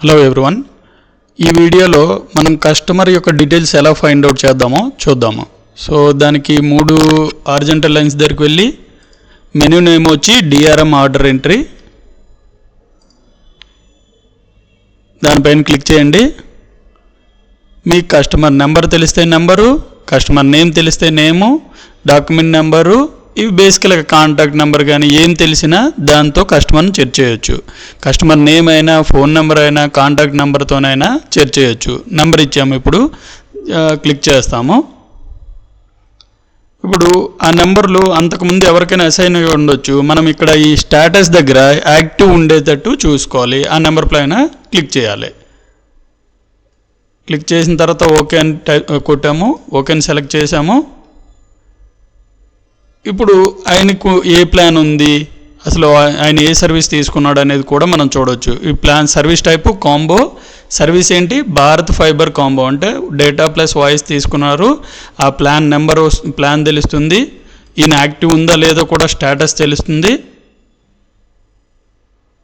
Hello everyone, ఈ వీడియోలో మనం కస్టమర్ యొక్క డీటెయిల్స్ ఎలా ఫైండ్ అవుట్ చేద్దామో చూద్దాము. సో దానికి 3 హారిజాంటల్ లైన్స్ దగ్గరికి వెళ్ళి మెనూ నేమ్ వచ్చి డిఆర్ఎం ఆర్డర్ ఎంట్రీ, దానిపైన క్లిక్ చేయండి. మీ కస్టమర్ నెంబర్ తెలిస్తే నెంబరు, కస్టమర్ నేమ్ తెలిస్తే నేము, డాక్యుమెంట్ నెంబరు, ఇవి బేసికల్గా కాంటాక్ట్ నెంబర్ కానీ ఏం తెలిసినా దాంతో కస్టమర్ని చెక్ చేయొచ్చు. కస్టమర్ నేమ్ అయినా, ఫోన్ నెంబర్ అయినా, కాంటాక్ట్ నెంబర్తోనైనా చెక్ చేయొచ్చు. నెంబర్ ఇచ్చాము, ఇప్పుడు క్లిక్ చేస్తాము. ఇప్పుడు ఆ నెంబర్లు అంతకుముందు ఎవరికైనా అసైన్ అయ్యి ఉండొచ్చు. మనం ఇక్కడ ఈ స్టేటస్ దగ్గర యాక్టివ్ ఉండేటట్టు చూసుకోవాలి. ఆ నెంబర్ పైన క్లిక్ చేయాలి. క్లిక్ చేసిన తర్వాత ఓకే అని కొట్టాము, ఓకే అని సెలెక్ట్ చేసాము. ఇప్పుడు ఆయనకు ఏ ప్లాన్ ఉంది, అసలు ఆయన ఏ సర్వీస్ తీసుకున్నాడు అనేది కూడా మనం చూడవచ్చు. ఈ plan service type combo, service ఏంటి భారత్ ఫైబర్ కాంబో, అంటే డేటా ప్లస్ వాయిస్ తీసుకున్నారు. ఆ ప్లాన్ నెంబర్ ప్లాన్ తెలుస్తుంది, ఈయన యాక్టివ్ ఉందా లేదో కూడా స్టేటస్ తెలుస్తుంది.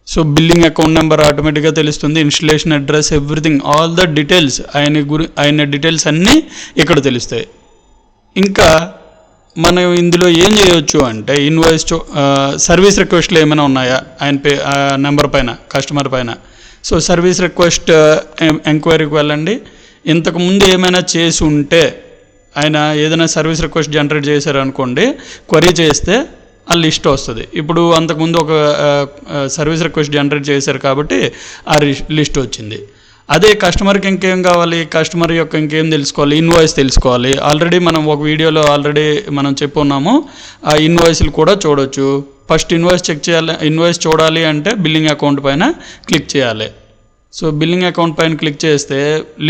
సో బిల్లింగ్ అకౌంట్ నెంబర్ ఆటోమేటిక్గా తెలుస్తుంది, installation address, everything, all the details, ఆయన డీటెయిల్స్ అన్నీ ఇక్కడ తెలుస్తాయి. ఇంకా మనం ఇందులో ఏం చేయొచ్చు అంటే ఇన్వాయిస్ సర్వీస్ రిక్వెస్ట్లు ఏమైనా ఉన్నాయా ఆయన నెంబర్ పైన, కస్టమర్ పైన. సో సర్వీస్ రిక్వెస్ట్ ఎంక్వైరీకి వెళ్ళండి. ఇంతకుముందు ఏమైనా చేసి ఉంటే ఆయన ఏదైనా సర్వీస్ రిక్వెస్ట్ జనరేట్ చేశారనుకోండి, క్వరీ చేస్తే ఆ లిస్ట్ వస్తుంది. ఇప్పుడు అంతకుముందు ఒక సర్వీస్ రిక్వెస్ట్ జనరేట్ చేశారు కాబట్టి ఆ లిస్ట్ వచ్చింది. అదే కస్టమర్కి ఇంకేం కావాలి, కస్టమర్ యొక్క ఇంకేం తెలుసుకోవాలి, ఇన్వాయిస్ తెలుసుకోవాలి. ఆల్రెడీ మనం ఒక వీడియోలో మనం చెప్పున్నాము, ఆ ఇన్వాయిస్లు కూడా చూడొచ్చు. ఫస్ట్ ఇన్వాయిస్ చెక్ చేయాలి. ఇన్వాయిస్ చూడాలి అంటే బిల్లింగ్ అకౌంట్ పైన క్లిక్ చేయాలి. సో బిల్లింగ్ అకౌంట్ పైన క్లిక్ చేస్తే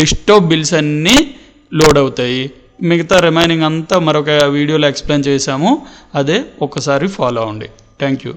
లిస్ట్ ఆఫ్ బిల్స్ అన్నీ లోడ్ అవుతాయి. మిగతా రిమైనింగ్ అంతా మరొక వీడియోలో ఎక్స్ప్లెయిన్ చేశాము, అదే ఒక్కసారి ఫాలో అవ్వండి. Thank you.